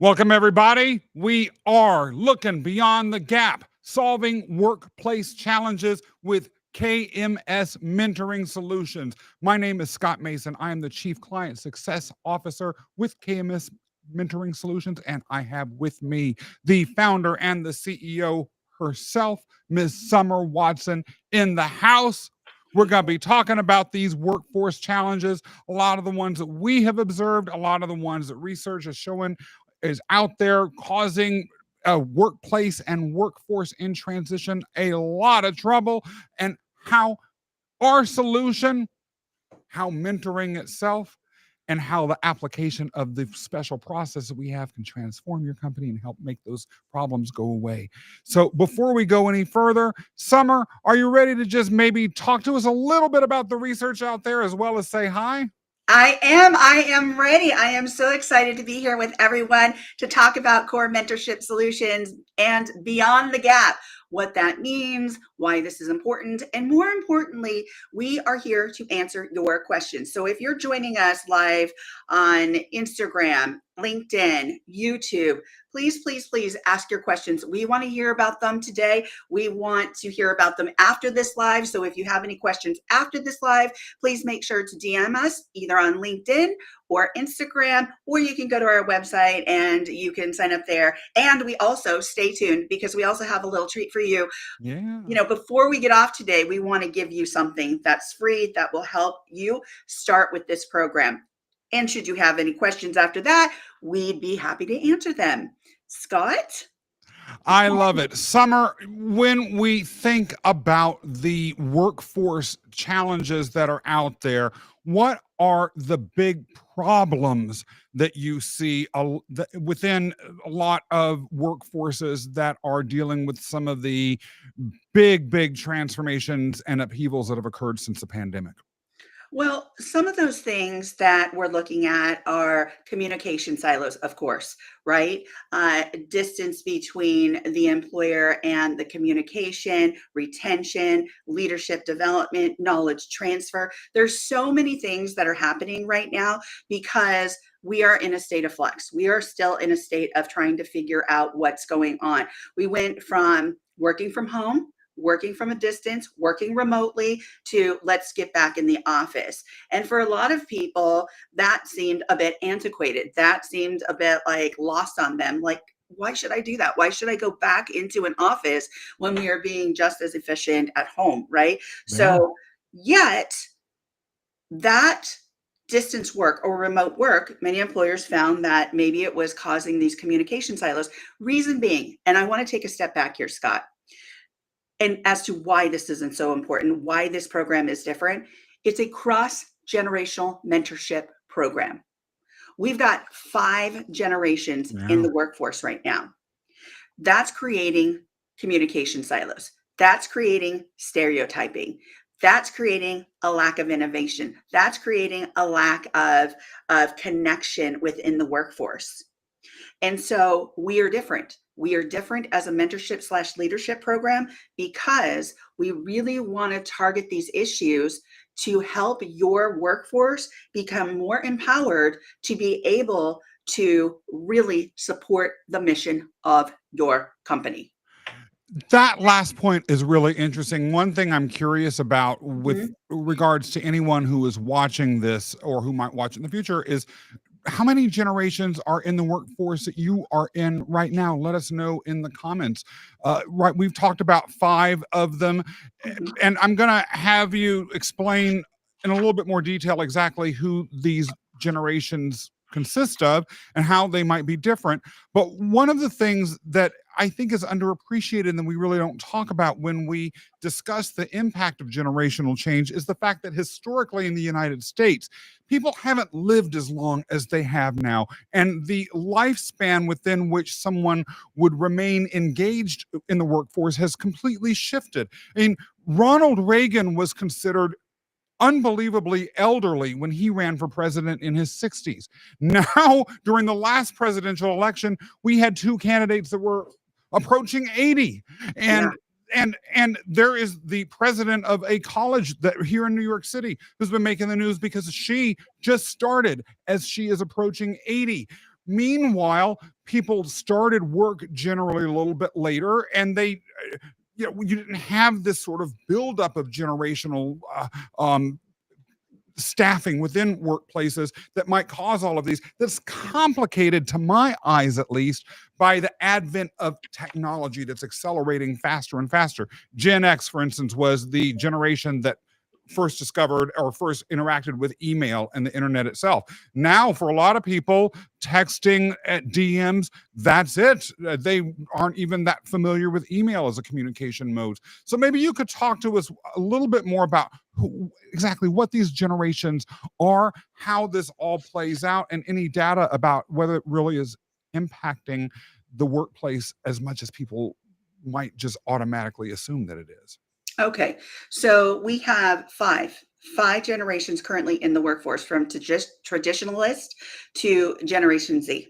Welcome, everybody. We are looking beyond the gap, solving workplace challenges with KMS Mentoring Solutions. My name is Scott Mason. I am the Chief Client Success Officer with KMS Mentoring Solutions, and I have with me the founder and the CEO herself, Ms. Summer Watson, in the house. We're going to be talking about these workforce challenges, a lot of the ones that we have observed, a lot of the ones that research is showing is out there causing a workplace and workforce in transition a lot of trouble, and how our solution, how mentoring itself, and how the application of the special process that we have can transform your company and help make those problems go away. So before we go any further, Summer, are you ready to just maybe talk to us a little bit about the research out there as well as say hi? I am ready. I am so excited to be here with everyone to talk about KORE Mentorship Solutions and Beyond the Gap, what that means, why this is important, and more importantly, we are here to answer your questions. So if you're joining us live on Instagram, LinkedIn, YouTube, please ask your questions. We want to hear about them today. We want to hear about them after this live. So if you have any questions after this live, please make sure to DM us either on LinkedIn or Instagram, or you can go to our website and you can sign up there. And we also stay tuned because we also have a little treat for you. Yeah. Before we get off today, we want to give you something that's free that will help you start with this program. And should you have any questions after that, we'd be happy to answer them. Scott? I love it. Summer, when we think about the workforce challenges that are out there, what are the big problems that you see within a lot of workforces that are dealing with some of the big transformations and upheavals that have occurred since the pandemic? Well, some of those things that we're looking at are communication silos, of course, right? Distance between the employer and the communication, retention, leadership development, knowledge transfer. There's so many things that are happening right now because we are in a state of flux. We are still in a state of trying to figure out what's going on. We went from working from home, working from a distance, working remotely, to let's get back in the office. And for a lot of people, that seemed a bit antiquated. That seemed a bit like lost on them. Like, why should I do that? Why should I go back into an office when we are being just as efficient at home, right? Yeah. So, yet that distance work or remote work, many employers found that maybe it was causing these communication silos. Reason being, and I want to take a step back here, Scott, and as to why this isn't so important, why this program is different, it's a cross-generational mentorship program. We've got 5 generations in the workforce right now. That's creating communication silos. That's creating stereotyping. That's creating a lack of innovation. That's creating a lack of connection within the workforce. And so we are different. We are different as a mentorship/leadership program because we really want to target these issues to help your workforce become more empowered to be able to really support the mission of your company. That last point is really interesting. One thing I'm curious about with regards to anyone who is watching this or who might watch in the future is how many generations are in the workforce that you are in right now? Let us know in the comments. Right, we've talked about 5 of them, and I'm going to have you explain in a little bit more detail exactly who these generations consist of and how they might be different. But one of the things that I think is underappreciated and we really don't talk about when we discuss the impact of generational change is the fact that historically in the United States, people haven't lived as long as they have now. And the lifespan within which someone would remain engaged in the workforce has completely shifted. I mean, Ronald Reagan was considered unbelievably elderly when he ran for president in his 60s. Now, during the last presidential election, we had 2 candidates that were approaching 80. And there is the president of a college that here in New York City who's been making the news because she just started as she is approaching 80. Meanwhile, people started work generally a little bit later, and you didn't have this sort of buildup of generational staffing within workplaces that might cause all of these. That's complicated, to my eyes at least, by the advent of technology that's accelerating faster and faster. Gen X, for instance, was the generation that first discovered or first interacted with email and the internet itself. Now, for a lot of people, texting at DMs, that's it. They aren't even that familiar with email as a communication mode. So maybe you could talk to us a little bit more about exactly what these generations are, how this all plays out, and any data about whether it really is impacting the workplace as much as people might just automatically assume that it is. Okay, so we have five generations currently in the workforce, from to just traditionalist to Generation Z.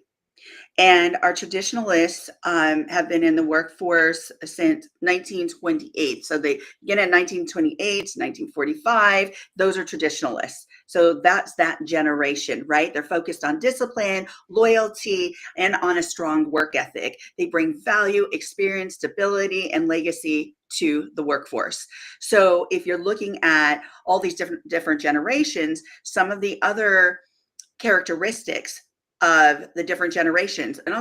And our traditionalists have been in the workforce since 1928. So they begin in 1928, 1945. Those are traditionalists. So that's that generation, right? They're focused on discipline, loyalty, and on a strong work ethic. They bring value, experience, stability, and legacy to the workforce. So if you're looking at all these different generations, some of the other characteristics of the different generations, and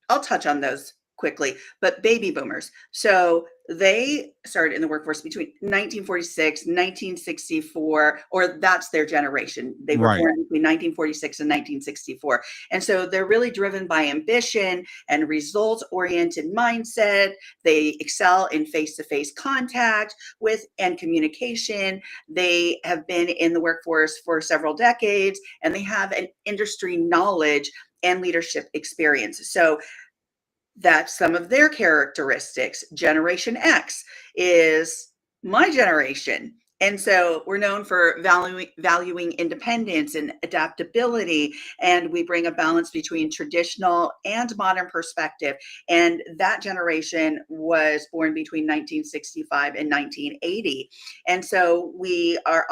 I'll touch on those quickly, but baby boomers. So they started in the workforce between 1946, 1964, or that's their generation. They were born between 1946 and 1964. And so they're really driven by ambition and results-oriented mindset. They excel in face-to-face contact with and communication. They have been in the workforce for several decades, and they have an industry knowledge and leadership experience. So that's some of their characteristics. Generation X is my generation. And so we're known for valuing independence and adaptability, and we bring a balance between traditional and modern perspective. And that generation was born between 1965 and 1980. And so we are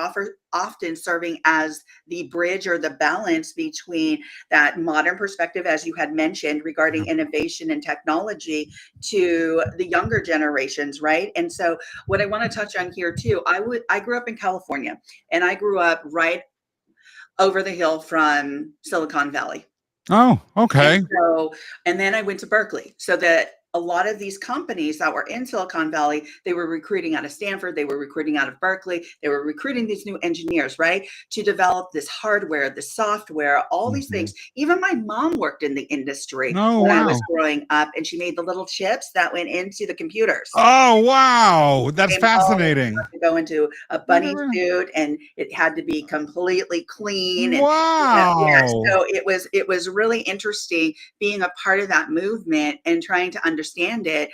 often serving as the bridge or the balance between that modern perspective, as you had mentioned, regarding innovation and technology, to the younger generations, right? And so what I want to touch on here too, I grew up in California, and I grew up right over the hill from Silicon Valley. Oh, okay. And then I went to Berkeley, so that a lot of these companies that were in Silicon Valley, they were recruiting out of Stanford, they were recruiting out of Berkeley, they were recruiting these new engineers, right, to develop this hardware, this software, all these things. Even my mom worked in the industry when I was growing up, and she made the little chips that went into the computers. Oh, wow. That's fascinating. To go into a bunny suit, and it had to be completely clean. And, wow. So it was really interesting being a part of that movement and trying to understand it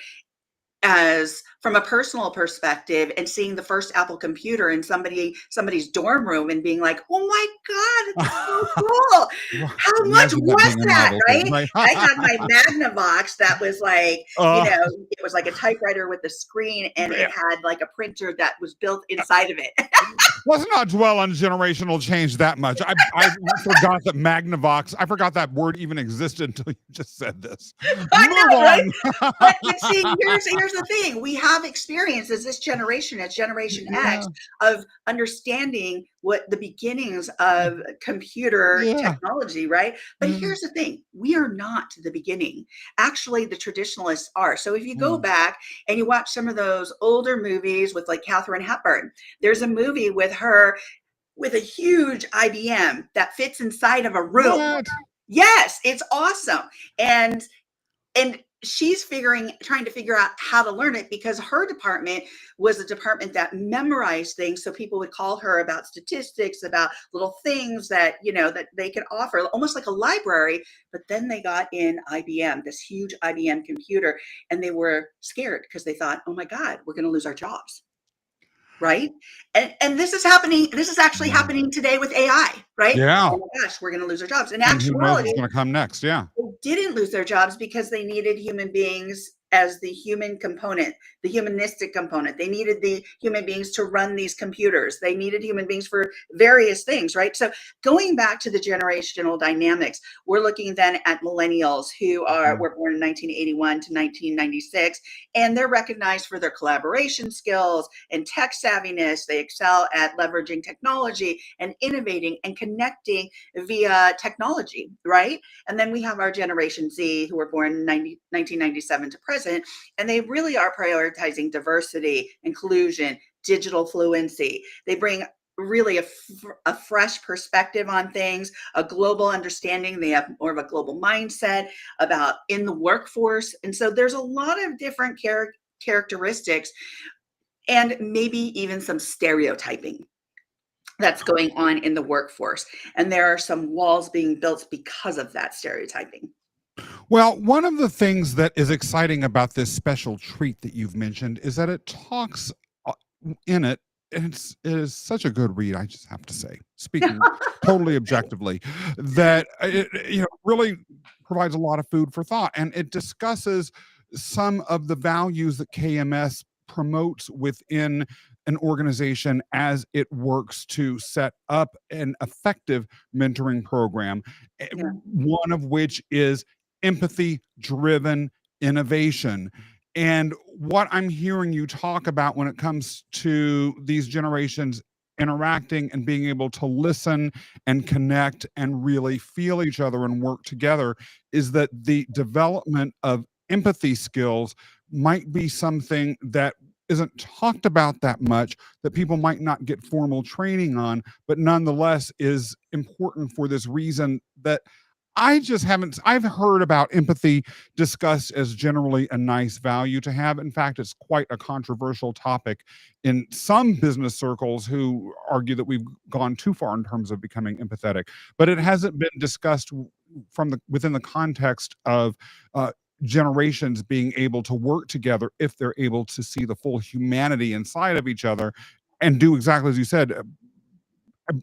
as from a personal perspective, and seeing the first Apple computer in somebody's dorm room and being like, oh my God, it's so cool. How much was that, right? I had my Magnavox that was like, it was like a typewriter with a screen, and it had like a printer that was built inside of it. Let's not dwell on generational change that much. I forgot that Magnavox, I forgot that word even existed until you just said this. I know, right? But see, here's the thing. We have experience as this generation, as Generation X, of understanding what the beginnings of computer technology, right? But here's the thing. We are not the beginning. Actually, the traditionalists are. So if you go back and you watch some of those older movies with like Katharine Hepburn, there's a movie with her with a huge IBM that fits inside of a room. What? Yes, it's awesome. And she's trying to figure out how to learn it, because her department was a department that memorized things. So people would call her about statistics, about little things that, that they could offer, almost like a library. But then they got in IBM, this huge IBM computer, and they were scared because they thought, oh my God, we're going to lose our jobs. Right. And this is happening. This is actually happening today with AI, right? Yeah. Oh my gosh, we're going to lose our jobs. In actuality, who knows what's actuality, going to come next? Yeah. they didn't lose their jobs because they needed human beings as the human component, the humanistic component. They needed the human beings to run these computers. They needed human beings for various things, right? So going back to the generational dynamics, we're looking then at millennials who were born in 1981 to 1996, and they're recognized for their collaboration skills and tech savviness. They excel at leveraging technology and innovating and connecting via technology, right? And then we have our Generation Z, who were born in 1997 to present, and they really are prioritizing diversity, inclusion, digital fluency. They bring really a fresh perspective on things, a global understanding. They have more of a global mindset about in the workforce. And so there's a lot of different characteristics and maybe even some stereotyping that's going on in the workforce. And there are some walls being built because of that stereotyping. Well, one of the things that is exciting about this special treat that you've mentioned is that it talks in it, and it is such a good read, I just have to say, speaking totally objectively, that it really provides a lot of food for thought, and it discusses some of the values that KMS promotes within an organization as it works to set up an effective mentoring program, Yeah. one of which is empathy driven innovation. And what I'm hearing you talk about when it comes to these generations interacting and being able to listen and connect and really feel each other and work together is that the development of empathy skills might be something that isn't talked about that much, that people might not get formal training on, but nonetheless is important for this reason that I've heard about empathy discussed as generally a nice value to have. In fact, it's quite a controversial topic in some business circles who argue that we've gone too far in terms of becoming empathetic, but it hasn't been discussed within the context of generations being able to work together if they're able to see the full humanity inside of each other and do exactly as you said,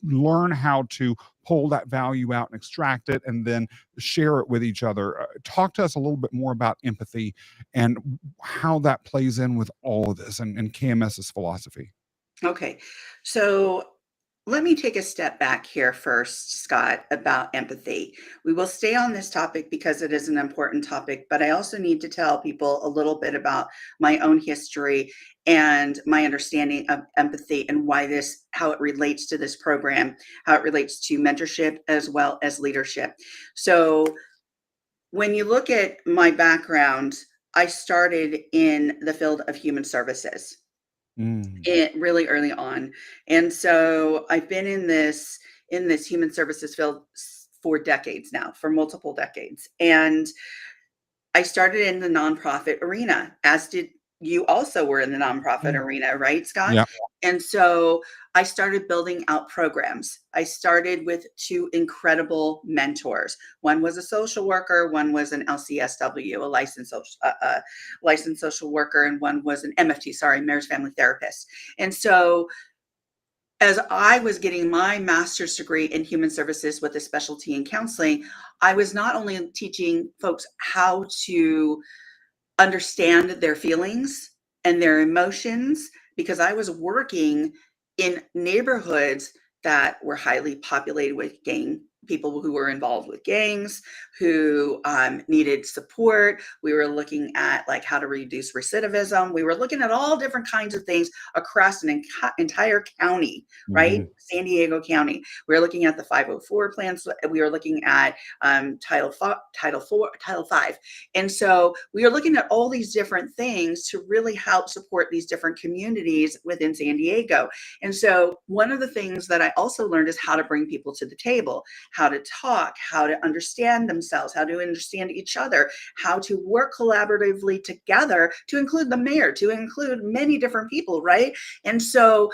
learn how to pull that value out and extract it and then share it with each other. Talk to us a little bit more about empathy and how that plays in with all of this and KMS's philosophy. Okay. So let me take a step back here first, Scott, about empathy. We will stay on this topic because it is an important topic, but I also need to tell people a little bit about my own history and my understanding of empathy and how it relates to this program, how it relates to mentorship as well as leadership. So when you look at my background, I started in the field of human services it really early on. And so I've been in this human services field for decades now, for multiple decades. And I started in the nonprofit arena, as did you also were in the nonprofit arena, right, Scott? Yeah. And so I started building out programs. I started with two incredible mentors. One was a social worker, one was an LCSW, a licensed social worker, and one was an MFT, marriage family therapist. And so as I was getting my master's degree in human services with a specialty in counseling, I was not only teaching folks how to understand their feelings and their emotions, because I was working in neighborhoods that were highly populated with people who were involved with gangs, who needed support. We were looking at like how to reduce recidivism. We were looking at all different kinds of things across an entire county, right? San Diego County. We were looking at the 504 plans. We were looking at Title 5. And so we are looking at all these different things to really help support these different communities within San Diego. And so one of the things that I also learned is how to bring people to the table, how to talk, how to understand themselves, how to understand each other, how to work collaboratively together to include the mayor, to include many different people, right? And so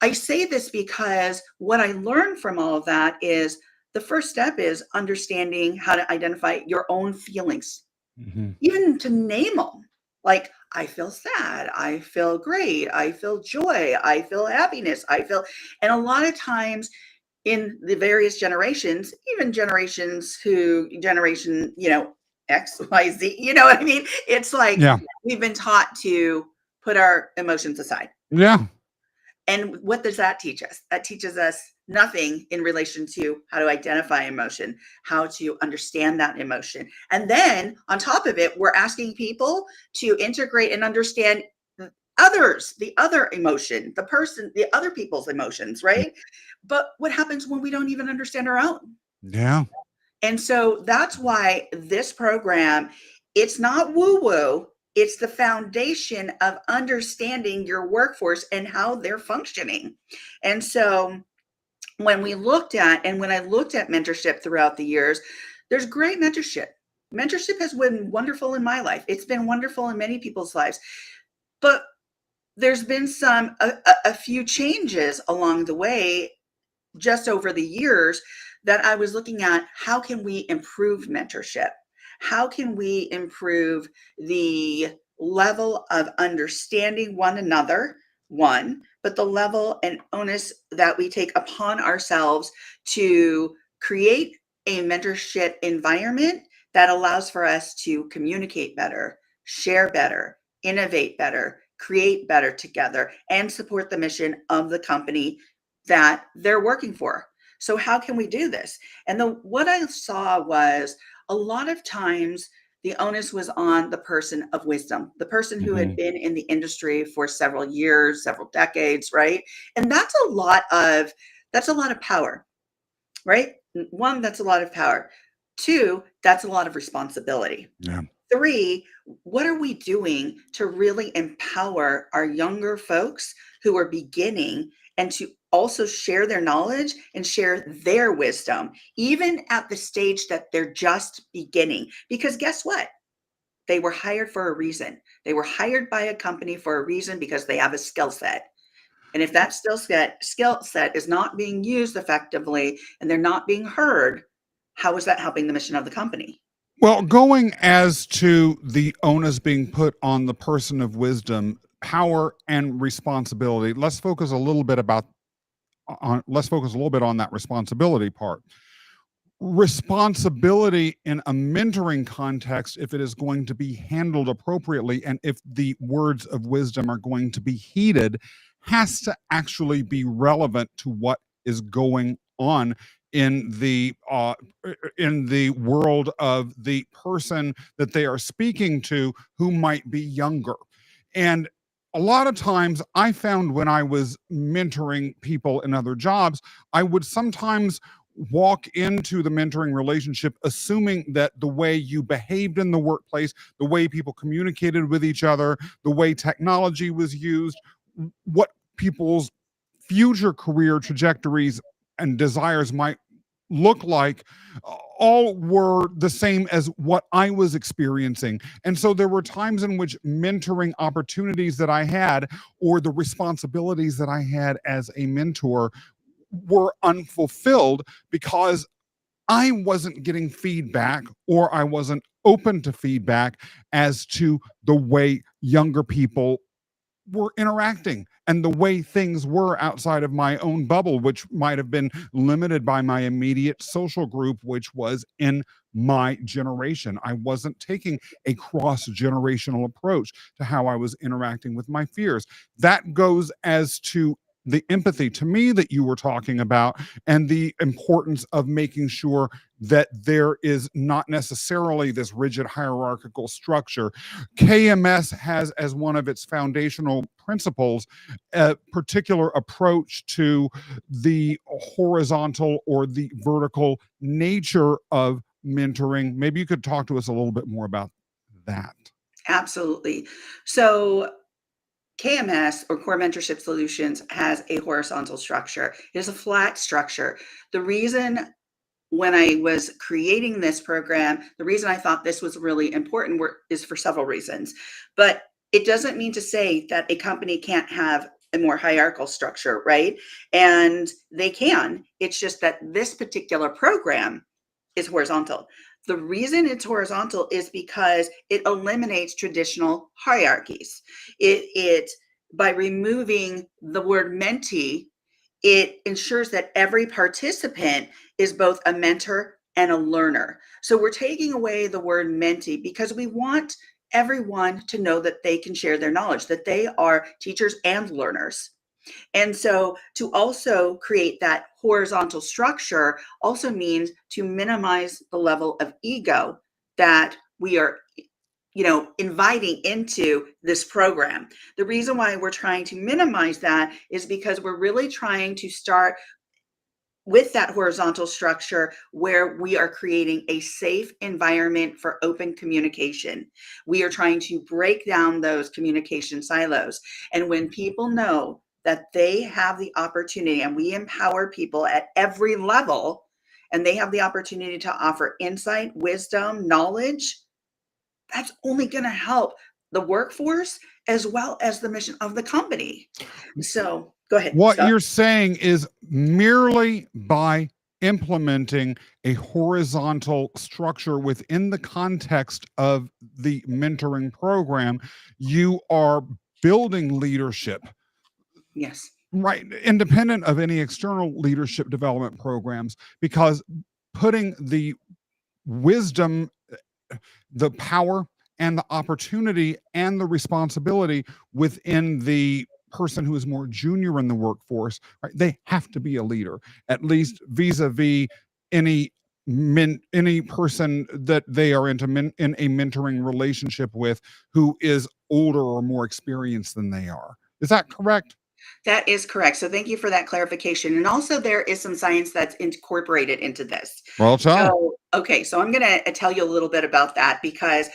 I say this because what I learned from all of that is the first step is understanding how to identify your own feelings, even to name them. Like, I feel sad, I feel great, I feel joy, I feel happiness, and a lot of times in the various generations, even generation, X, Y, Z. You know what I mean? It's like Yeah. we've been taught to put our emotions aside. Yeah. And what does that teach us? That teaches us nothing in relation to how to identify emotion, how to understand that emotion. And then on top of it, we're asking people to integrate and understand others, the other emotion, the person, the other people's emotions, right? But what happens when we don't even understand our own? Yeah. And so that's why this program, it's not woo woo, it's the foundation of understanding your workforce and how they're functioning. And so when we looked at, and when I looked at mentorship throughout the years, there's great mentorship. Mentorship has been wonderful in my life. It's been wonderful in many people's lives. But there's been a few changes along the way just over the years that I was looking at. How can we improve mentorship? How can we improve the level of understanding one another, one, but the level and onus that we take upon ourselves to create a mentorship environment that allows for us to communicate better, share better, innovate better, create better together, and support the mission of the company that they're working for. So how can we do this? And what I saw was a lot of times the onus was on the person of wisdom, the person who had Mhm. been in the industry for several years, several decades, right? And that's a lot of power, right? One, that's a lot of power. Two, that's a lot of responsibility. Yeah. Three, what are we doing to really empower our younger folks who are beginning and to also share their knowledge and share their wisdom, even at the stage that they're just beginning? Because guess what? They were hired for a reason. They were hired by a company for a reason because they have a skill set. And if that skill set is not being used effectively and they're not being heard, how is that helping the mission of the company? Well, going as to the onus being put on the person of wisdom, power and responsibility, let's focus a little bit on that responsibility part. Responsibility in a mentoring context, if it is going to be handled appropriately and if the words of wisdom are going to be heeded, has to actually be relevant to what is going on in the world of the person that they are speaking to, who might be younger. And a lot of times I found, when I was mentoring people in other jobs, I would sometimes walk into the mentoring relationship assuming that the way you behaved in the workplace, the way people communicated with each other, the way technology was used, what people's future career trajectories and desires might look like, all were the same as what I was experiencing. And so there were times in which mentoring opportunities that I had, or the responsibilities that I had as a mentor, were unfulfilled because I wasn't getting feedback, or I wasn't open to feedback as to the way younger people were interacting and the way things were outside of my own bubble, which might have been limited by my immediate social group, which was in my generation. I wasn't taking a cross generational approach to how I was interacting with my fears. That goes as to the empathy, to me, that you were talking about, and the importance of making sure that there is not necessarily this rigid hierarchical structure. KMS has, as one of its foundational principles, a particular approach to the horizontal or the vertical nature of mentoring. Maybe you could talk to us a little bit more about that. Absolutely. So KMS, or KORE Mentorship Solutions, has a horizontal structure. It is a flat structure. The reason, when I was creating this program, the reason I thought this was really important is for several reasons. But it doesn't mean to say that a company can't have a more hierarchical structure, right? And they can. It's just that this particular program is horizontal. The reason it's horizontal is because it eliminates traditional hierarchies. It by removing the word mentee, it ensures that every participant is both a mentor and a learner. So we're taking away the word mentee because we want everyone to know that they can share their knowledge, that they are teachers and learners. And so to also create that horizontal structure also means to minimize the level of ego that we are inviting into this program. The reason why we're trying to minimize that is because we're really trying to start with that horizontal structure where we are creating a safe environment for open communication. We are trying to break down those communication silos. And when people know that they have the opportunity, and we empower people at every level, and they have the opportunity to offer insight, wisdom, knowledge, that's only going to help the workforce as well as the mission of the company. So go ahead, What Scott. you're saying is merely by implementing a horizontal structure within the context of the mentoring program, you are building leadership, Yes. right? Independent of any external leadership development programs, because putting the wisdom, the power, and the opportunity and the responsibility within the person who is more junior in the workforce, right? They have to be a leader, at least vis-a-vis any any person that they are in a mentoring relationship with who is older or more experienced than they are. Is that correct? That is correct. So thank you for that clarification. And also there is some science that's incorporated into this. Well, tell. So, okay, so I'm going to tell you a little bit about that because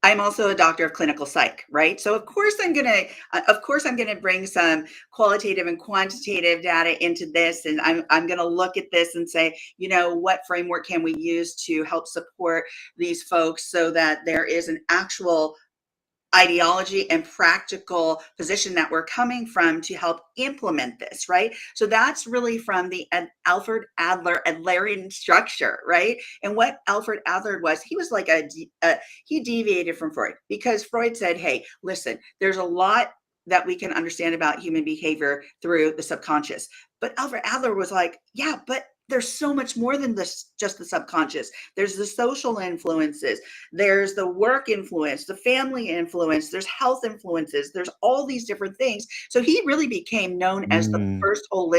I'm also a doctor of clinical psych, right? So of course I'm going to bring some qualitative and quantitative data into this, and I'm going to look at this and say, what framework can we use to help support these folks so that there is an actual ideology and practical position that we're coming from to help implement this, right? So that's really from the Alfred Adler Adlerian structure, right? And what Alfred Adler was, he was like he deviated from Freud because Freud said, hey, listen, there's a lot that we can understand about human behavior through the subconscious. But Alfred Adler was like, yeah, but there's so much more than this, just the subconscious. There's the social influences, there's the work influence, the family influence, there's health influences, there's all these different things. So he really became known as the Mm, first mhm.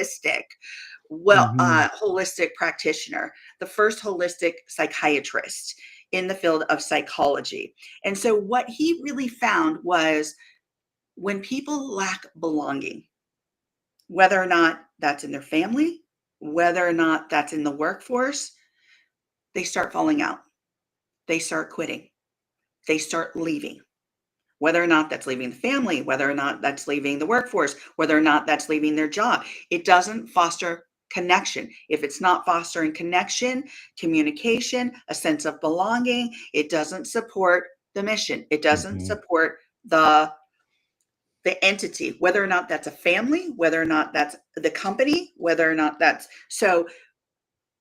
holistic practitioner, the first holistic psychiatrist in the field of psychology. And so what he really found was when people lack belonging, whether or not that's in their family, whether or not that's in the workforce, they start falling out. They start quitting. They start leaving. Whether or not that's leaving the family, whether or not that's leaving the workforce, whether or not that's leaving their job, it doesn't foster connection. If it's not fostering connection, communication, a sense of belonging, it doesn't support the mission. It doesn't Mhm. support the entity, whether or not that's a family, whether or not that's the company, whether or not that's so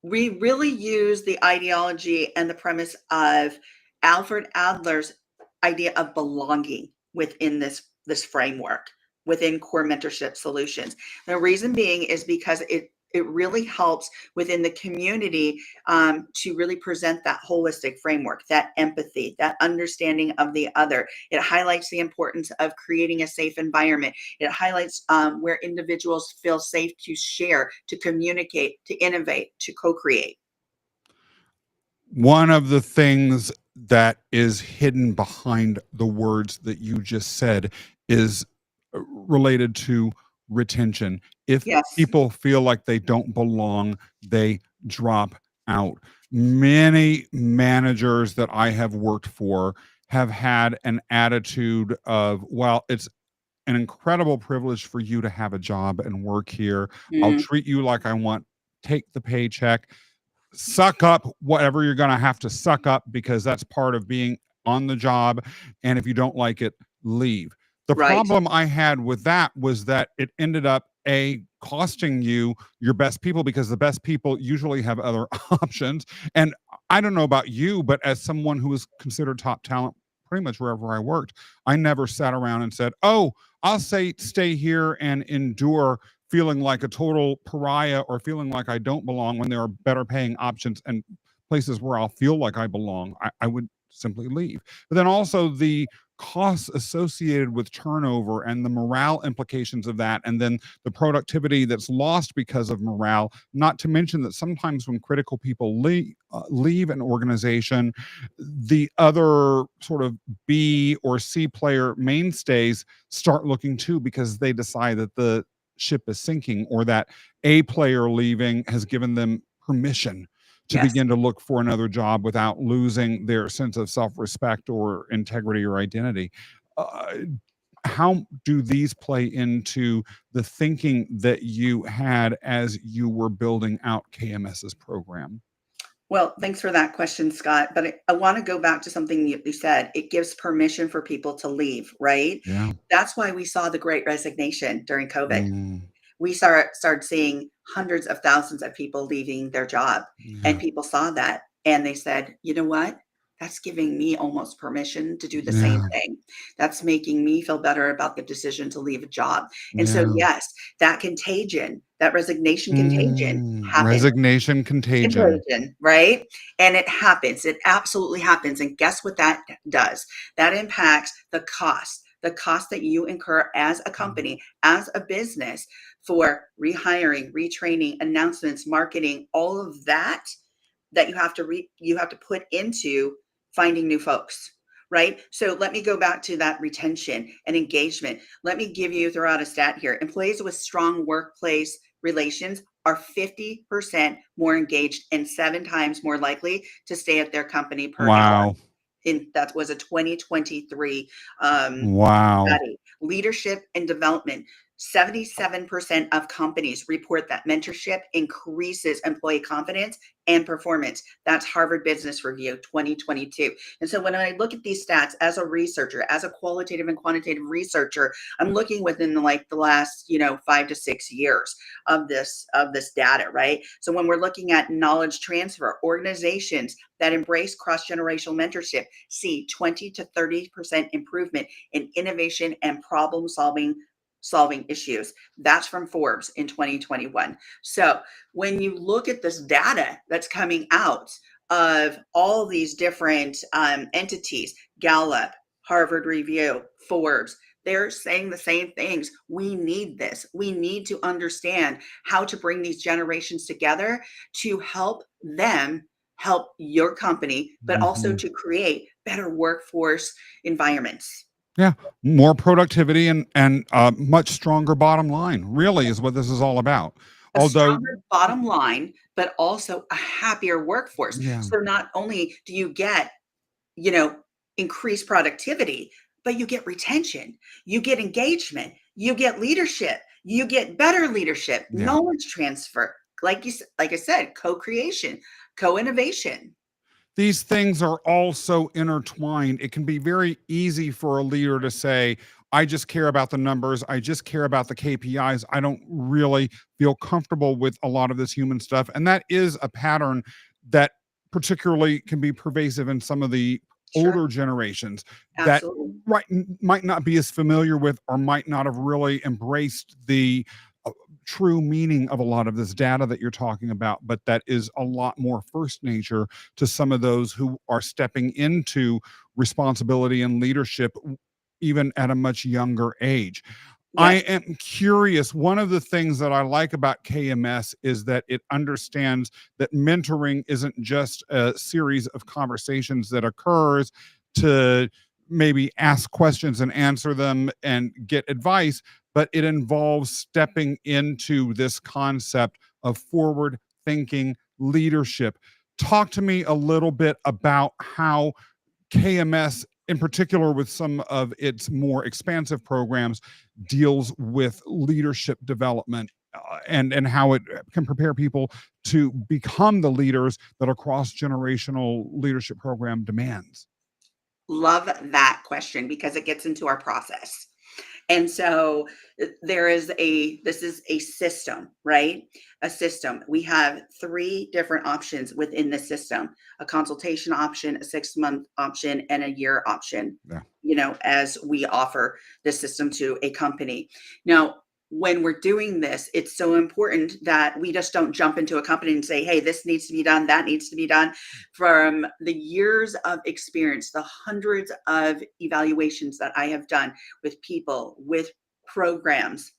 we really use the ideology and the premise of Alfred Adler's idea of belonging within this framework within KORE Mentorship Solutions. The reason being is because it really helps within the community to really present that holistic framework, that empathy, that understanding of the other. It highlights the importance of creating a safe environment. It highlights where individuals feel safe to share, to communicate, to innovate, to co-create. One of the things that is hidden behind the words that you just said is related to retention. If Yes. people feel like they don't belong, they drop out. Many managers that I have worked for have had an attitude of, well, it's an incredible privilege for you to have a job and work here. I'll Mm, treat you like I want, take the paycheck, suck up whatever you're going to have to suck up because that's part of being on the job. And if you don't like it, leave. The right. problem I had with that was that it ended up costing you your best people because the best people usually have other options. And I don't know about you, but as someone who was considered top talent pretty much wherever I worked, I never sat around and said, oh, I'll say stay here and endure feeling like a total pariah or feeling like I don't belong when there are better paying options and places where I'll feel like I belong, I would simply leave. But then also the costs associated with turnover and the morale implications of that, and then the productivity that's lost because of morale, not to mention that sometimes when critical people leave an organization, the other sort of B or C player mainstays start looking too, because they decide that the ship is sinking, or that A player leaving has given them permission to Yes. begin to look for another job without losing their sense of self-respect or integrity or identity. Uh, how do these play into the thinking that you had as you were building out KMS's program? Well, thanks for that question, Scott. But I want to go back to something you said. It gives permission for people to leave, right? Yeah. That's why we saw the great resignation during COVID. Mm, We started seeing hundreds of thousands of people leaving their job, and yeah. people saw that and they said, you know what? That's giving me almost permission to do the same Yeah. thing. That's making me feel better about the decision to leave a job. And so, Yeah. yes, that contagion, that resignation contagion happens. Resignation contagion. Contagion, right? And it happens. It absolutely happens. And guess what that does? That impacts the cost that you incur as a company, as a business for rehiring, retraining, announcements, marketing, all of that that you have to put into finding new folks. Right. So let me go back to that retention and engagement. Let me throw out a stat here. Employees with strong workplace relations are 50% more engaged and 7 times more likely to stay at their company per Wow. analyst. That was a 2023 Wow. study. Leadership and development. 77% of companies report that mentorship increases employee confidence and performance. That's Harvard Business Review 2022. And so when I look at these stats as a researcher, as a qualitative and quantitative researcher, I'm looking within the last, 5 to 6 years of this data, right? So when we're looking at knowledge transfer, organizations that embrace cross-generational mentorship see 20 to 30% improvement in innovation and problem solving issues. That's from Forbes in 2021. So when you look at this data that's coming out of all these different entities, Gallup, Harvard Review, Forbes, they're saying the same things. We need this. We need to understand how to bring these generations together to help them help your company, but also Mhm. to create better workforce environments. Yeah, more productivity and a much stronger bottom line, really is what this is all about. A Although stronger bottom line, but also a happier workforce. yeah, So not only do you get, you know, increased productivity, but you get retention, you get engagement, you get leadership, you get better leadership, yeah. knowledge transfer, like I said, co-creation, co-innovation. These things are all so intertwined. It can be very easy for a leader to say, I just care about the numbers. I just care about the KPIs. I don't really feel comfortable with a lot of this human stuff. And that is a pattern that particularly can be pervasive in some of the Sure, older generations that absolutely. might not be as familiar with, or might not have really embraced the uh, true meaning of a lot of this data that you're talking about, but that is a lot more first nature to some of those who are stepping into responsibility and leadership even at a much younger age. I Yes, am curious. One of the things that I like about KMS is that it understands that mentoring isn't just a series of conversations that occurs to maybe ask questions and answer them and get advice, but it involves stepping into this concept of forward thinking leadership. Talk to me a little bit about how KMS, in particular with some of its more expansive programs, deals with leadership development, and how it can prepare people to become the leaders that a cross generational leadership program demands. love that question because it gets into our process. And so this is a system, right? A system. We have 3 different options within the system: a consultation option, a 6-month option, and a year option, Yeah. as we offer this system to a company. Now, when we're doing this, it's so important that we just don't jump into a company and say, hey, this needs to be done, that needs to be done. From the years of experience, the hundreds of evaluations that I have done with people, with programs,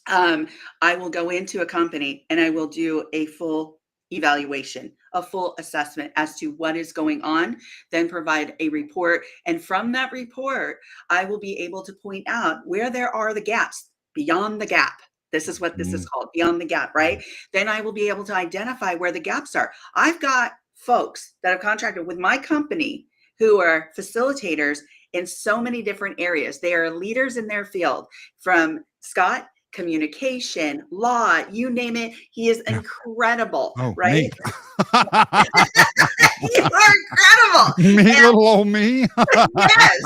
I will go into a company and I will do a full evaluation, a full assessment as to what is going on, then provide a report. And from that report, I will be able to point out where there are the gaps beyond the gap. This is what this is called, beyond the gap, right? Then I will be able to identify where the gaps are. I've got folks that have contracted with my company who are facilitators in so many different areas. They are leaders in their field, from Scott, communication, law, you name it. He is incredible, Oh, right? me. You are incredible. Me, And little old me. yes,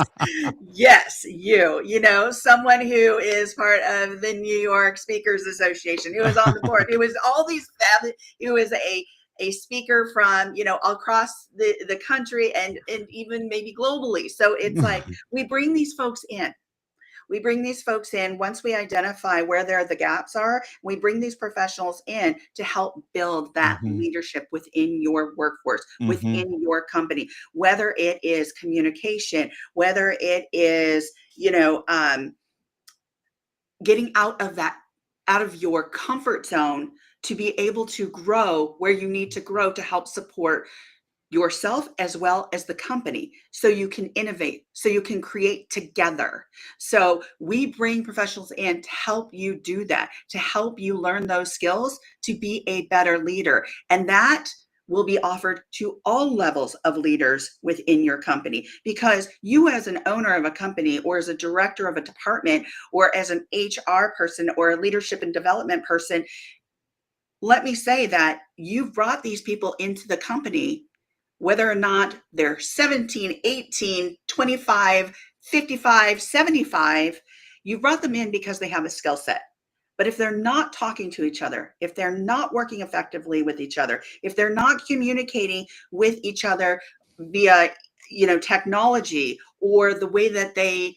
yes, you know, someone who is part of the New York Speakers Association, who is on the board, who is all these, who is a speaker from, you know, across the country and even maybe globally. So it's like, we bring these folks in. We bring these folks in once we identify where the gaps are. We bring these professionals in to help build that leadership within your workforce, within your company, whether it is communication, whether it is, you know, getting out of your comfort zone to be able to grow where you need to grow to help support yourself as well as the company, so you can innovate, so you can create together. So we bring professionals in to help you do that, to help you learn those skills to be a better leader. And that will be offered to all levels of leaders within your company, because you, as an owner of a company, or as a director of a department, or as an HR person, or a leadership and development person, let me say that you've brought these people into the company, whether or not they're 17, 18, 25, 55, 75, you brought them in because they have a skill set. But if they're not talking to each other, if they're not working effectively with each other, if they're not communicating with each other via, you know, technology, or the way that they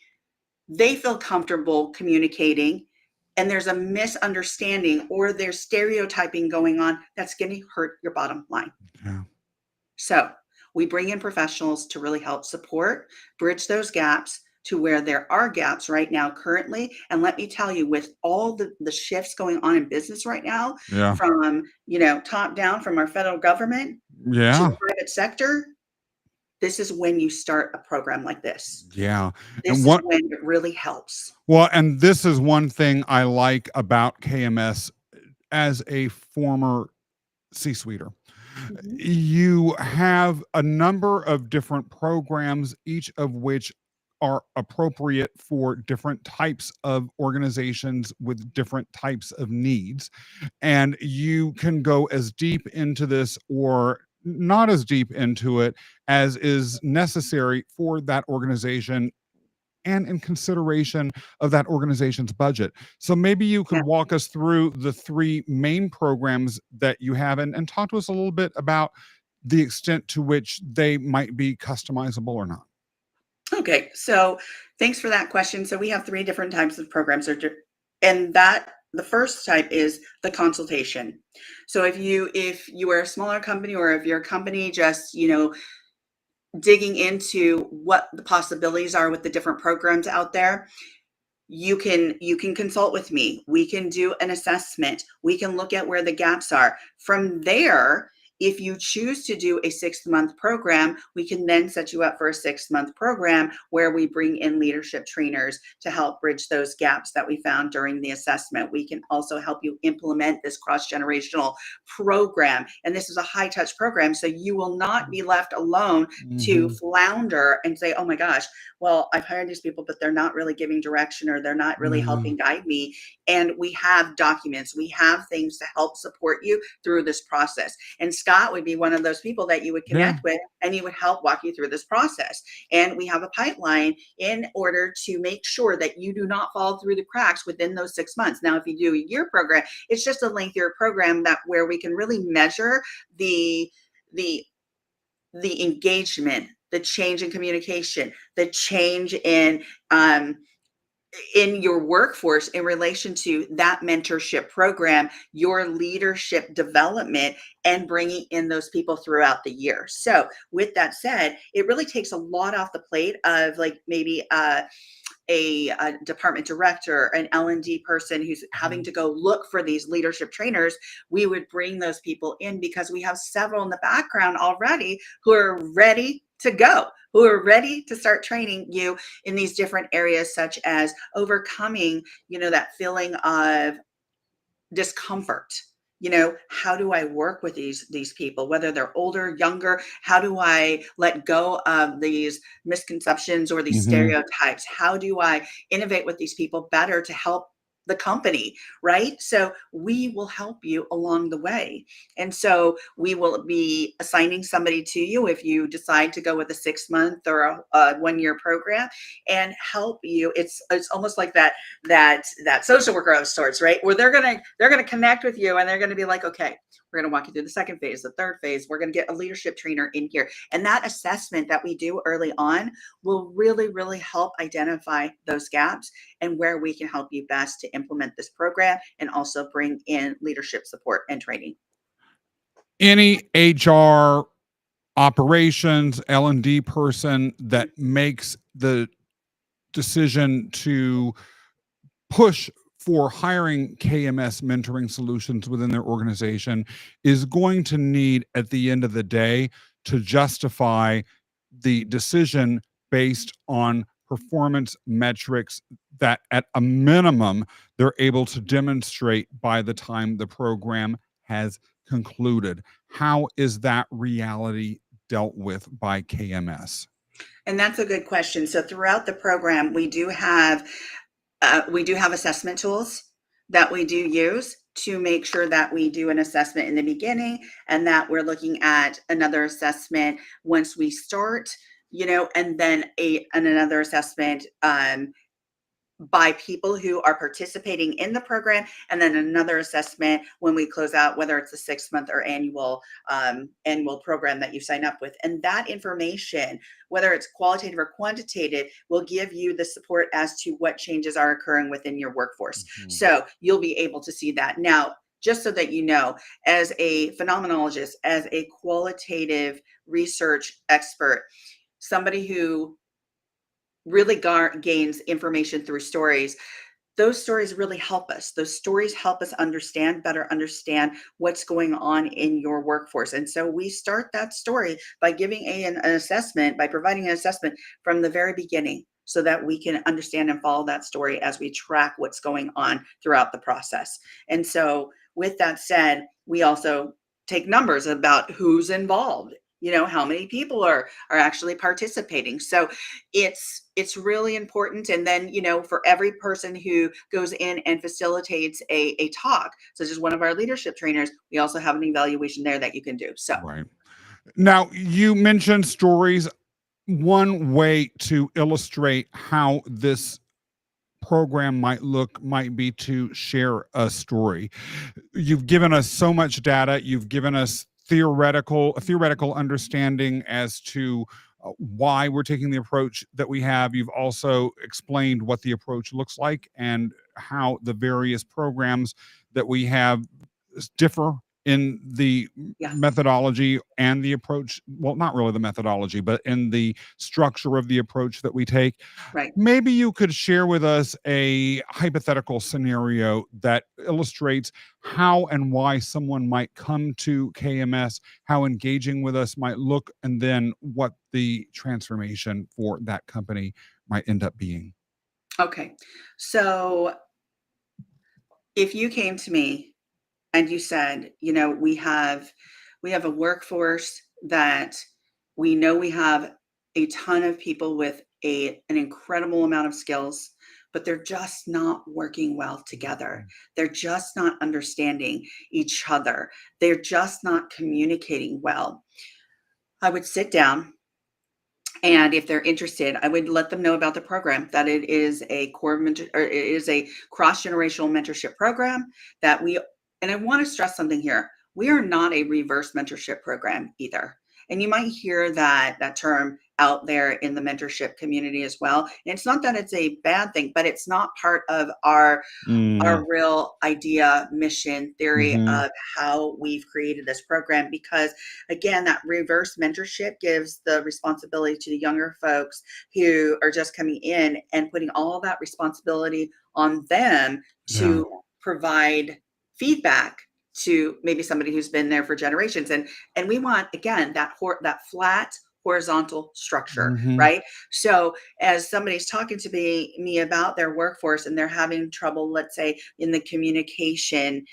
feel comfortable communicating, and there's a misunderstanding or there's stereotyping going on, that's going to hurt your bottom line. Yeah. So we bring in professionals to really help support, bridge those gaps to where there are gaps right now currently. And let me tell you, with all the shifts going on in business right now, Yeah. from, you know, top down, from our federal government to Yeah. the private sector, this is when you start a program like this. Yeah. This And is when it really helps. well, and this is one thing I like about KMS as a former C-suiter. You have a number of different programs, each of which are appropriate for different types of organizations with different types of needs. And you can go as deep into this or not as deep into it as is necessary for that organization and in consideration of that organization's budget. So maybe you could Yeah. walk us through the three main programs that you have, and talk to us a little bit about the extent to which they might be customizable or not. Okay, so thanks for that question. So we have three different types of programs, and that the first type is the consultation. So if you are a smaller company, or if your company just, you know, digging into what the possibilities are with the different programs out there, you can consult with me. We can do an assessment. We can look at where the gaps are. From there, if you choose to do a 6-month program, we can then set you up for a 6-month program where we bring in leadership trainers to help bridge those gaps that we found during the assessment. We can also help you implement this cross-generational program. And this is a high touch program, so you will not be left alone to flounder and say, oh my gosh, well, I've hired these people, but they're not really giving direction, or they're not really helping guide me. And we have documents, we have things to help support you through this process. And Scott would be one of those people that you would connect with, and he would help walk you through this process. And we have a pipeline in order to make sure that you do not fall through the cracks within those 6 months. Now, if you do a year program, it's just a lengthier program that where we can really measure the engagement, the change in communication, the change in in your workforce in relation to that mentorship program, your leadership development, and bringing in those people throughout the year. So with that said, it really takes a lot off the plate of like maybe a department director, an L&D person who's having to go look for these leadership trainers. We would bring those people in because we have several in the background already who are ready to go, who are ready to start training you in these different areas, such as overcoming, that feeling of discomfort. How do I work with these people, whether they're older, younger? How do I let go of these misconceptions or these Mm-hmm. stereotypes? How do I innovate with these people better to help the company, right? So we will help you along the way. And so we will be assigning somebody to you if you decide to go with a 6 month or a 1 year program, and help you. It's almost like that social worker of sorts, right? Where they're gonna connect with you, and they're gonna be like, okay, we're gonna walk you through the second phase, the third phase. We're gonna get a leadership trainer in here, and that assessment that we do early on will really, really help identify those gaps and where we can help you best to implement this program and also bring in leadership support and training. Any HR operations L&D person that makes the decision to push for hiring KMS mentoring solutions within their organization is going to need, at the end of the day, to justify the decision based on performance metrics that, at a minimum, they're able to demonstrate by the time the program has concluded. How is that reality dealt with by KMS? And that's a good question. So throughout the program, we do have assessment tools that we do use to make sure that we do an assessment in the beginning, and that we're looking at another assessment once we start, and then another assessment by people who are participating in the program, and then another assessment when we close out, whether it's a 6 month or annual program that you sign up with. And that information, whether it's qualitative or quantitative, will give you the support as to what changes are occurring within your workforce. Mhm. So you'll be able to see that. Now, just so that you know, as a phenomenologist, as a qualitative research expert, somebody who really gains information through stories, those stories really help us. Those stories help us better understand what's going on in your workforce. And so we start that story by giving an assessment, by providing an assessment from the very beginning, so that we can understand and follow that story as we track what's going on throughout the process. And so with that said, we also take numbers about who's involved, how many people are actually participating. So it's really important. And then, for every person who goes in and facilitates a talk, such as one of our leadership trainers, we also have an evaluation there that you can do. So Right. Now, you mentioned stories. One way to illustrate how this program might look might be to share a story. You've given us so much data, you've given us a theoretical understanding as to why we're taking the approach that we have. You've also explained what the approach looks like and how the various programs that we have differ in the yeah, methodology and the approach. Well, not really the methodology, but in the structure of the approach that we take. right. Maybe you could share with us a hypothetical scenario that illustrates how and why someone might come to KMS, how engaging with us might look, and then what the transformation for that company might end up being. Okay. So if you came to me and you said, we have a workforce that we know we have a ton of people with an incredible amount of skills, but they're just not working well together. They're just not understanding each other. They're just not communicating well. I would sit down, and if they're interested, I would let them know about the program, that it is a core mentor, or it is a cross-generational mentorship program and I want to stress something here. We are not a reverse mentorship program either. And you might hear that term out there in the mentorship community as well. And it's not that it's a bad thing, but it's not part of our Mm. real idea, mission, theory Mhm. of how we've created this program. Because again, that reverse mentorship gives the responsibility to the younger folks who are just coming in and putting all that responsibility on them Yeah. to provide feedback to maybe somebody who's been there for generations. And we want, again, that flat horizontal structure, Mhm. right? So as somebody's talking to me about their workforce and they're having trouble, let's say in the communication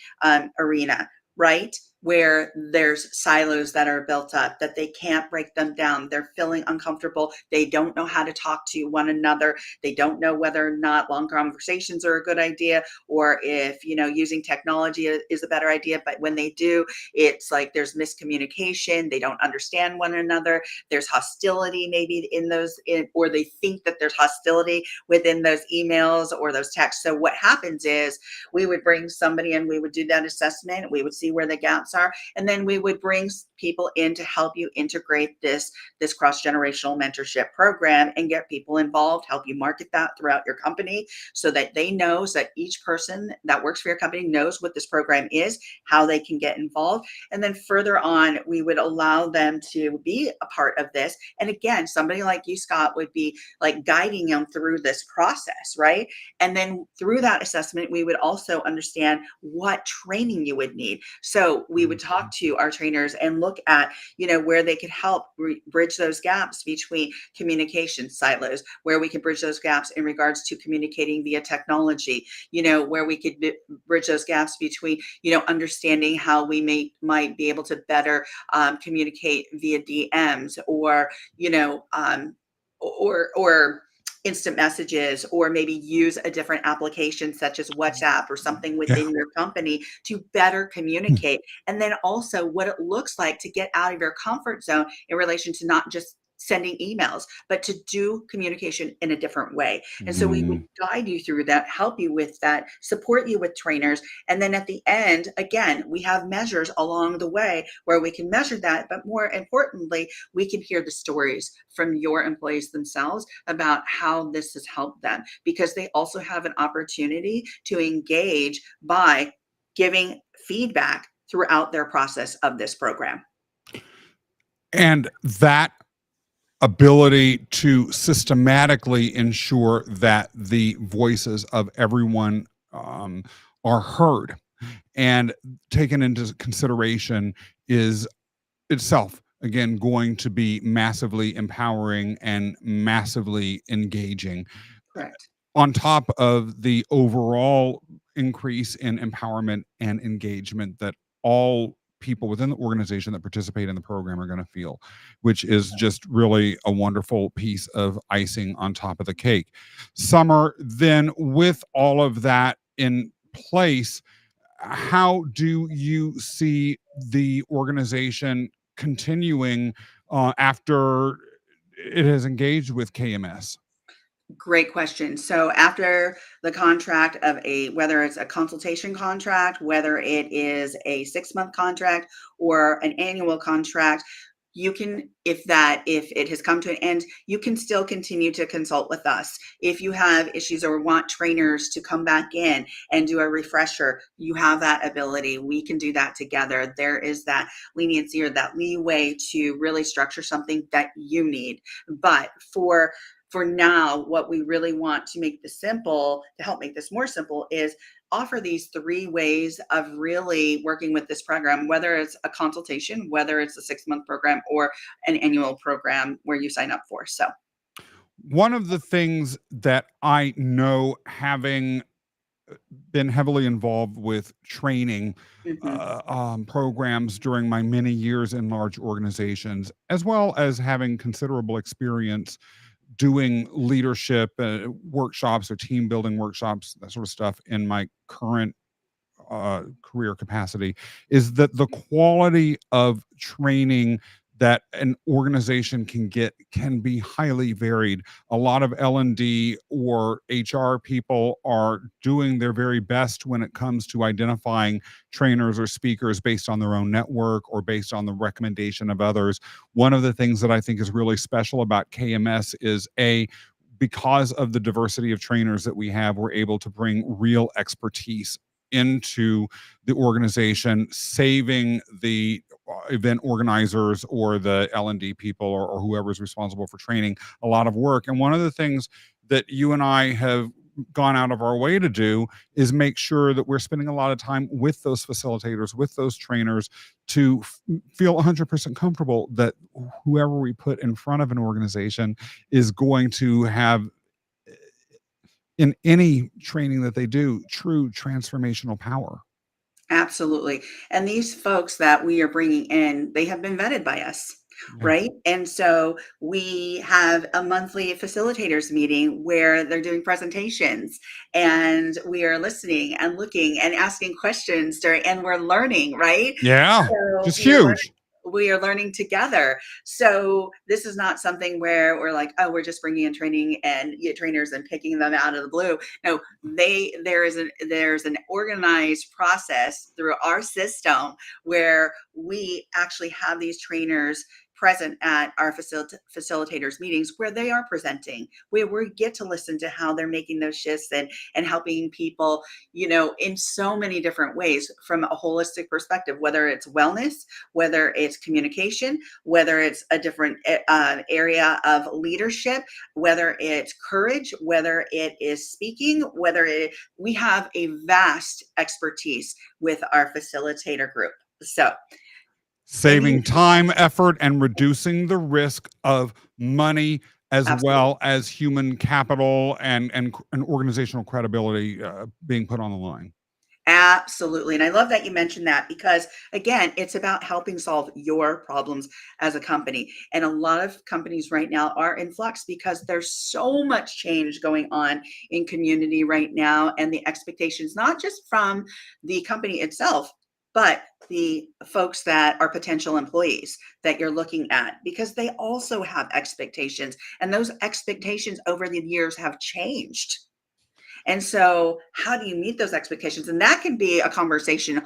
arena, right? Where there's silos that are built up that they can't break them down. They're feeling uncomfortable. They don't know how to talk to one another. They don't know whether or not long conversations are a good idea, or if, using technology is a better idea. But when they do, it's like there's miscommunication. They don't understand one another. There's hostility maybe or they think that there's hostility within those emails or those texts. So what happens is we would bring somebody in, we would do that assessment, we would see where the gaps are, and then we would bring people in to help you integrate this cross-generational mentorship program and get people involved, help you market that throughout your company so that they know, so that each person that works for your company knows what this program is, how they can get involved. And then further on, we would allow them to be a part of this. And again, somebody like you, Scott, would be like guiding them through this process, right? And then through that assessment, we would also understand what training you would need. So we would talk to our trainers and look at, where they could help bridge those gaps between communication silos, where we could bridge those gaps in regards to communicating via technology, where we could bridge those gaps between, understanding how we might be able to better communicate via DMs, or, or instant messages, or maybe use a different application such as WhatsApp or something Yeah. within your company to better communicate. And then also what it looks like to get out of your comfort zone in relation to not just sending emails, but to do communication in a different way. And so we would Mm. guide you through that, help you with that, support you with trainers. And then at the end, again, we have measures along the way where we can measure that. But more importantly, we can hear the stories from your employees themselves about how this has helped them, because they also have an opportunity to engage by giving feedback throughout their process of this program. And that ability to systematically ensure that the voices of everyone are heard and taken into consideration is itself, again, going to be massively empowering and massively engaging, Correct. on top of the overall increase in empowerment and engagement that all people within the organization that participate in the program are going to feel, which is just really a wonderful piece of icing on top of the cake. Summer, then, with all of that in place, how do you see the organization continuing after it has engaged with KMS? Great question. So after the contract of whether it's a consultation contract, whether it is a 6-month contract or an annual contract, you can, if it has come to an end, you can still continue to consult with us. If you have issues or want trainers to come back in and do a refresher, you have that ability. We can do that together. There is that leniency or that leeway to really structure something that you need. But for now, what we really want to make this simple, to help make this more simple, is offer these 3 ways of really working with this program, whether it's a consultation, whether it's a 6-month program, or an annual program where you sign up for. So, One of the things that I know, having been heavily involved with training mhm, programs during my many years in large organizations, as well as having considerable experience doing leadership workshops or team building workshops, that sort of stuff, in my current career capacity, is that the quality of training that an organization can be highly varied. A lot of L&D or HR people are doing their very best when it comes to identifying trainers or speakers based on their own network or based on the recommendation of others. One of the things that I think is really special about KMS is because of the diversity of trainers that we have, we're able to bring real expertise into the organization, saving the event organizers or the L&D people or whoever's responsible for training a lot of work. And one of the things that you and I have gone out of our way to do is make sure that we're spending a lot of time with those facilitators, with those trainers, to feel 100% comfortable that whoever we put in front of an organization is going to have, in any training that they do, true transformational power. Absolutely. And these folks that we are bringing in, they have been vetted by us. Yeah. Right. And so we have a monthly facilitators meeting where they're doing presentations and we are listening and looking and asking questions and we're learning. Right. Yeah. So Just huge. we are learning together. So this is not something where we're like, oh, we're just bringing in trainers and picking them out of the blue. No, there's an organized process through our system where we actually have these trainers present at our facilitators meetings where they are presenting, where we get to listen to how they're making those shifts and helping people, in so many different ways from a holistic perspective, whether it's wellness, whether it's communication, whether it's a different area of leadership, whether it's courage, whether it is speaking, we have a vast expertise with our facilitator group. So saving time, effort, and reducing the risk of money, as Absolutely. well as human capital and organizational credibility being put on the line. Absolutely. And I love that you mentioned that because, again, it's about helping solve your problems as a company. And a lot of companies right now are in flux because there's so much change going on in community right now. And the expectations, not just from the company itself, but the folks that are potential employees that you're looking at, because they also have expectations. And those expectations over the years have changed. And so how do you meet those expectations? And that can be a conversation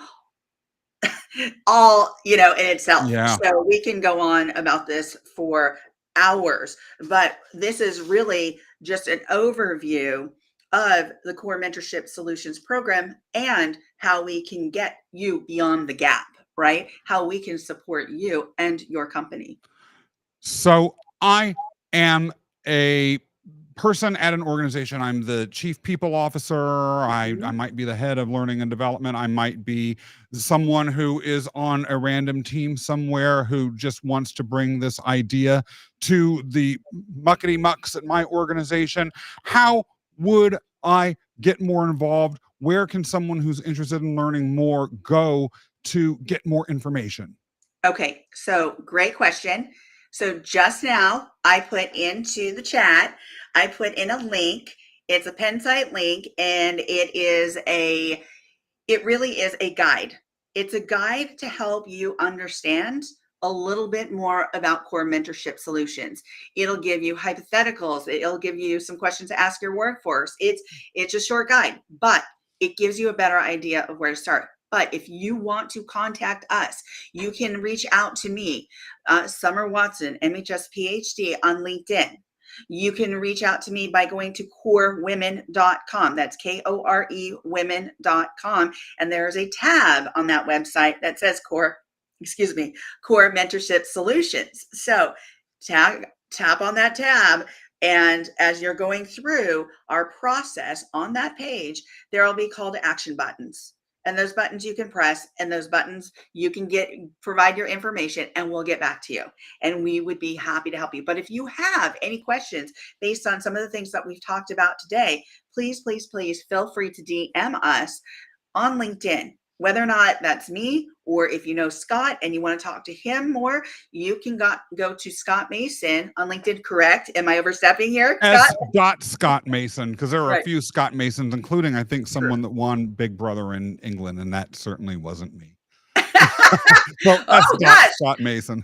all, in itself. Yeah. So we can go on about this for hours, but this is really just an overview of the KORE Mentorship Solutions program and how we can get you beyond the gap, right? How we can support you and your company. So I am a person at an organization. I'm the chief people officer. I might be the head of learning and development. I might be someone who is on a random team somewhere who just wants to bring this idea to the muckety mucks at my organization. How would I get more involved? Where can someone who's interested in learning more go to get more information? Okay, so great question. So just now I put into the chat, I put in a link. It's a Pensite link and it really is a guide. It's a guide to help you understand a little bit more about KORE Mentorship Solutions. It'll give you hypotheticals. It'll give you some questions to ask your workforce. It's a short guide, but it gives you a better idea of where to start. But if you want to contact us, you can reach out to me, Summer Watson, MHS PhD, on LinkedIn. You can reach out to me by going to korewomen.com. That's KORE women.com. And there's a tab on that website that says KORE Mentorship Solutions. So tap on that tab. And as you're going through our process on that page, there will be call to action buttons. And those buttons you can press, and those buttons you can provide your information, and we'll get back to you. And we would be happy to help you. But if you have any questions based on some of the things that we've talked about today, please, please, please feel free to DM us on LinkedIn. Whether or not that's me, or if you know Scott and you want to talk to him more, you can go to Scott Mason on LinkedIn, correct? Am I overstepping here, Scott? Scott Mason, because there are Right. a few Scott Masons, including, I think, someone that won Big Brother in England, and that certainly wasn't me. So S. Oh gosh. Scott Mason.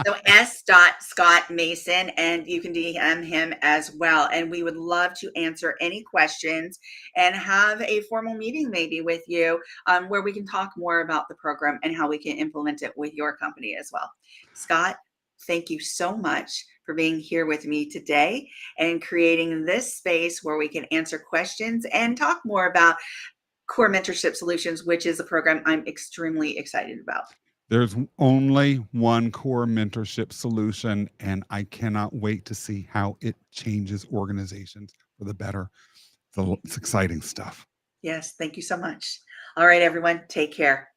So S. Scott Mason, and you can DM him as well. And we would love to answer any questions and have a formal meeting maybe with you, where we can talk more about the program and how we can implement it with your company as well. Scott, thank you so much for being here with me today and creating this space where we can answer questions and talk more about KORE Mentorship Solutions, which is a program I'm extremely excited about. There's only one KORE mentorship solution, and I cannot wait to see how it changes organizations for the better. It's exciting stuff. Yes, thank you so much. All right, everyone, take care.